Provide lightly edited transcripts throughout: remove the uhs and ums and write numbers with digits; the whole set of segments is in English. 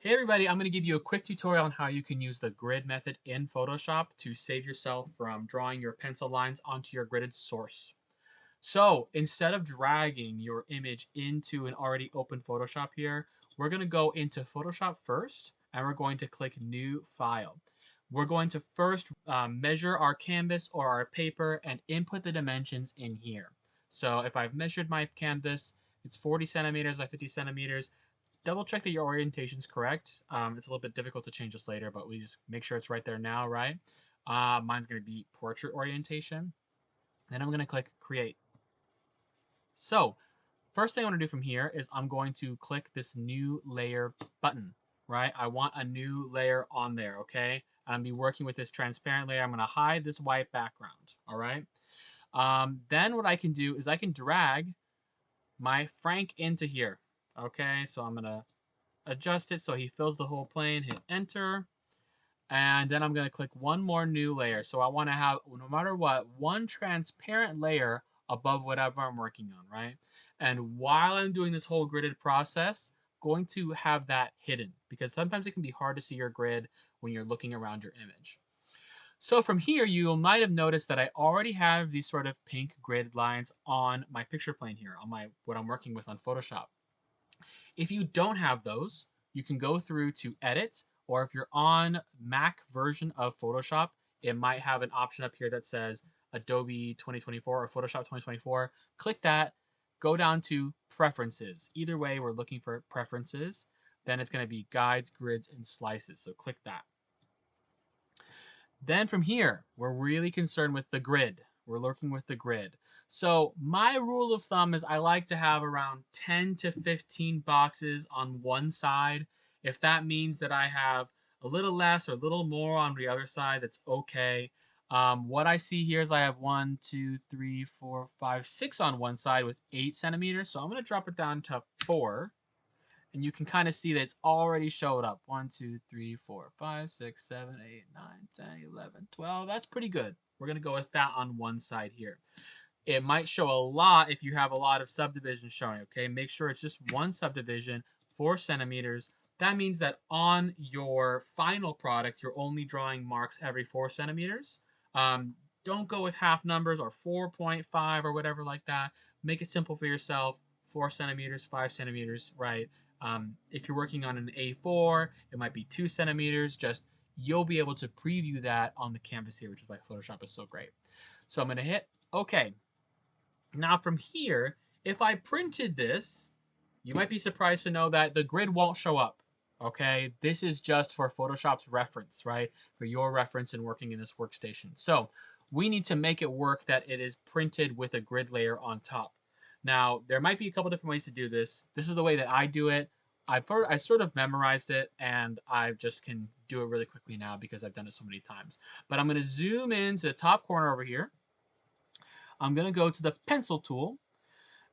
Hey everybody, I'm going to give you a quick tutorial on how you can use the grid method in Photoshop to save yourself from drawing your pencil lines onto your gridded source. So instead of dragging your image into an already open Photoshop here, we're going to go into Photoshop first and we're going to click New File. We're going to first measure our canvas or our paper and input the dimensions in here. So if I've measured my canvas, it's 40 centimeters by 50 centimeters. Double check that your orientation is correct. It's a little bit difficult to change this later, but we just make sure it's right there now, right? Mine's going to be portrait orientation. Then I'm going to click create. So first thing I want to do from here is I'm going to click this new layer button, right? I want a new layer on there, okay? I'm going to be working with this transparent layer. I'm going to hide this white background, all right? Then what I can do is I can drag my Frank into here, okay? So I'm going to adjust it so he fills the whole plane, hit enter, and then I'm going to click one more new layer. So I want to have, no matter what, one transparent layer above whatever I'm working on, right? And while I'm doing this whole gridded process, going to have that hidden because sometimes it can be hard to see your grid when you're looking around your image. So from here, you might have noticed that I already have these sort of pink grid lines on my picture plane here, on my what I'm working with on Photoshop. If you don't have those, you can go through to edit, or if you're on Mac version of Photoshop, it might have an option up here that says Adobe 2024 or Photoshop 2024. Click that, go down to preferences. Either way, we're looking for preferences. Then it's going to be guides, grids, and slices. So click that. Then from here, we're really concerned with the grid. We're working with the grid. So my rule of thumb is I like to have around 10 to 15 boxes on one side. If that means that I have a little less or a little more on the other side, that's okay. What I see here is I have 1, 2, 3, 4, 5, 6 on one side with 8 centimeters. So I'm going to drop it down to 4 and you can kind of see that it's already showed up. 1, 2, 3, 4, 5, 6, 7, 8, 9, 10, 11, 12. That's pretty good. We're going to go with that on one side here. It might show a lot if you have a lot of subdivisions showing, okay? Make sure it's just one subdivision, 4 centimeters. That means that on your final product, you're only drawing marks every 4 centimeters. Don't go with half numbers or 4.5 or whatever like that. Make it simple for yourself. 4 centimeters, 5 centimeters, right? If you're working on an A4, it might be 2 centimeters. Just you'll be able to preview that on the canvas here, which is why Photoshop is so great. So I'm going to hit OK. Now from here, if I printed this, you might be surprised to know that the grid won't show up. Okay, this is just for Photoshop's reference, right? For your reference in working in this workstation. So we need to make it work that it is printed with a grid layer on top. Now, there might be a couple different ways to do this. This is the way that I do it. I sort of memorized it and I just can do it really quickly now because I've done it so many times. But I'm going to zoom into the top corner over here. I'm going to go to the pencil tool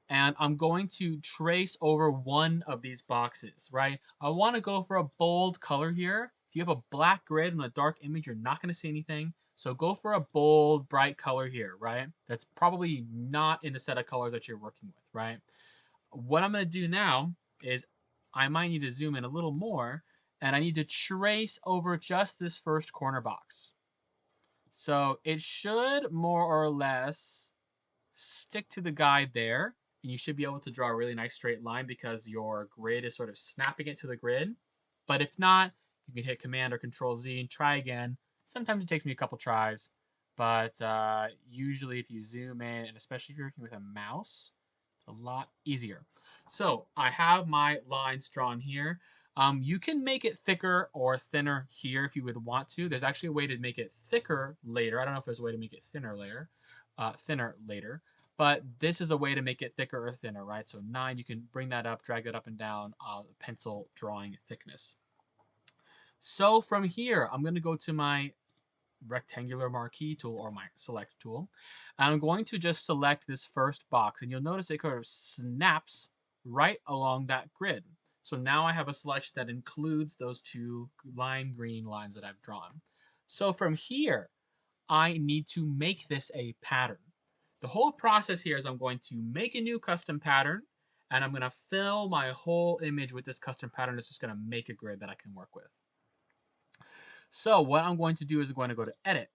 and I'm going to trace over one of these boxes, right? I want to go for a bold color here. If you have a black grid and a dark image, you're not going to see anything. So go for a bold, bright color here, right? That's probably not in the set of colors that you're working with, right? What I'm going to do now is I might need to zoom in a little more and I need to trace over just this first corner box. So it should more or less stick to the guide there and you should be able to draw a really nice straight line because your grid is sort of snapping it to the grid. But if not, you can hit Command or Control Z and try again. Sometimes it takes me a couple tries, but usually if you zoom in, and especially if you're working with a mouse, it's a lot easier. So I have my lines drawn here. You can make it thicker or thinner here if you would want to. There's actually a way to make it thicker later. I don't know if there's a way to make it thinner later. But this is a way to make it thicker or thinner, right? So 9, you can bring that up, drag that up and down, pencil drawing thickness. So from here, I'm going to go to my rectangular marquee tool or my select tool. And I'm going to just select this first box. And you'll notice it kind of snaps right along that grid. So now I have a selection that includes those two lime green lines that I've drawn. So from here, I need to make this a pattern. The whole process here is I'm going to make a new custom pattern and I'm going to fill my whole image with this custom pattern. It's just going to make a grid that I can work with. So what I'm going to do is I'm going to go to Edit,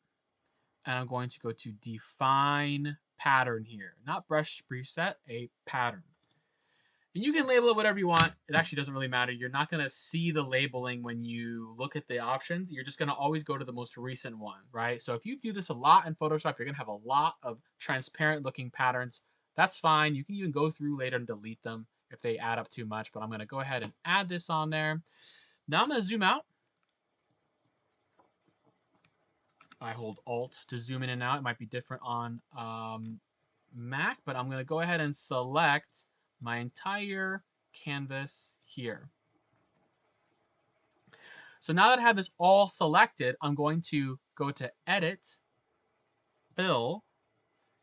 and I'm going to go to Define Pattern here. Not Brush Preset, a pattern. And you can label it whatever you want. It actually doesn't really matter. You're not going to see the labeling when you look at the options. You're just going to always go to the most recent one, right? So if you do this a lot in Photoshop, you're going to have a lot of transparent looking patterns. That's fine. You can even go through later and delete them if they add up too much. But I'm going to go ahead and add this on there. Now I'm going to zoom out. I hold Alt to zoom in and out. It might be different on Mac, but I'm going to go ahead and select my entire canvas here. So now that I have this all selected, I'm going to go to Edit, Fill,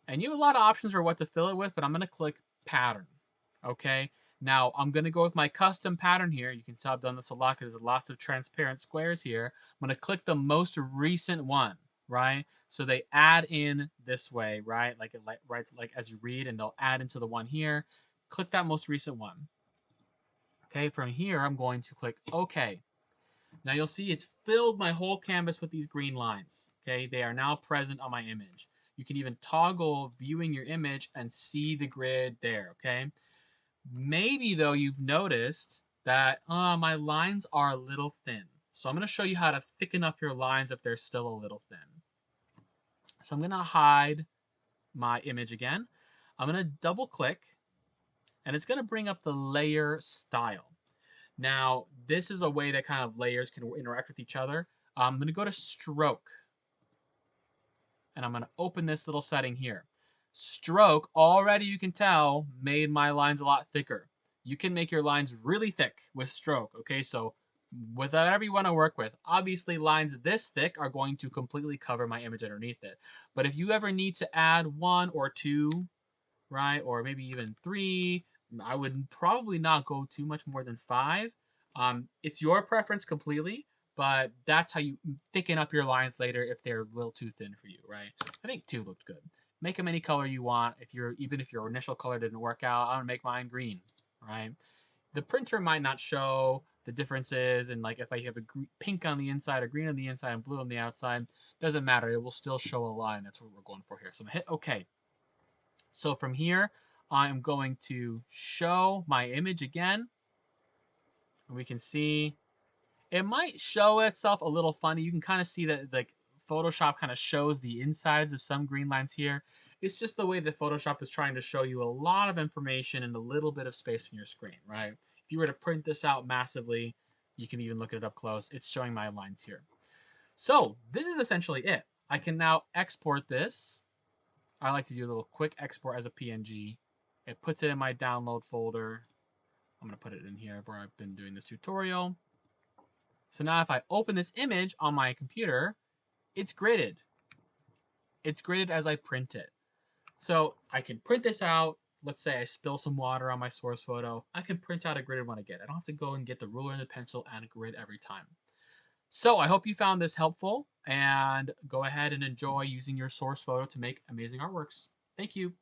and you have a lot of options for what to fill it with, but I'm going to click Pattern. Okay, now I'm going to go with my custom pattern here. You can tell I've done this a lot because there's lots of transparent squares here. I'm going to click the most recent one, right? So they add in this way, right? Like as you read, and they'll add into the one here. Click that most recent one. Okay, from here I'm going to click OK. Now you'll see it's filled my whole canvas with these green lines. Okay, they are now present on my image. You can even toggle viewing your image and see the grid there. Okay, maybe though you've noticed that my lines are a little thin. So I'm going to show you how to thicken up your lines if they're still a little thin. So I'm going to hide my image again. I'm going to double click, and it's going to bring up the layer style. Now, this is a way that kind of layers can interact with each other. I'm going to go to Stroke, and I'm going to open this little setting here. Stroke, already you can tell, made my lines a lot thicker. You can make your lines really thick with Stroke, okay? So whatever you want to work with. Obviously, lines this thick are going to completely cover my image underneath it. But if you ever need to add 1 or 2, right, or maybe even 3, I would probably not go too much more than 5. It's your preference completely, but that's how you thicken up your lines later if they're a little too thin for you, right? I think 2 looked good. Make them any color you want. Even if your initial color didn't work out, I'm gonna make mine green, right? The printer might not show the differences, and like if I have a pink on the inside, or green on the inside, and blue on the outside, doesn't matter. It will still show a line. That's what we're going for here. So I'm gonna hit OK. So from here, I'm going to show my image again. And we can see it might show itself a little funny. You can kind of see that like Photoshop kind of shows the insides of some green lines here. It's just the way that Photoshop is trying to show you a lot of information in a little bit of space on your screen, right? If you were to print this out massively, you can even look at it up close. It's showing my lines here. So this is essentially it. I can now export this. I like to do a little quick export as a PNG. It puts it in my download folder. I'm going to put it in here where I've been doing this tutorial. So now if I open this image on my computer, it's gridded. It's gridded as I print it. So I can print this out. Let's say I spill some water on my source photo. I can print out a gridded one again. I don't have to go and get the ruler and the pencil and grid every time. So I hope you found this helpful, and go ahead and enjoy using your source photo to make amazing artworks. Thank you.